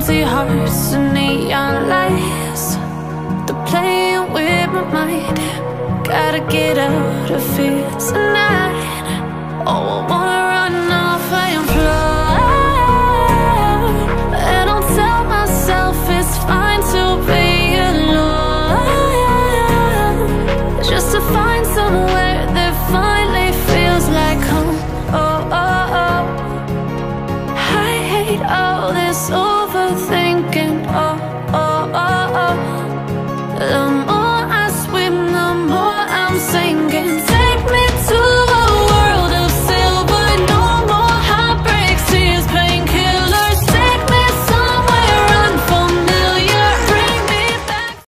empty hearts and neon lights. They're playing with my mind. Gotta get out of here tonight. Oh, I wanna run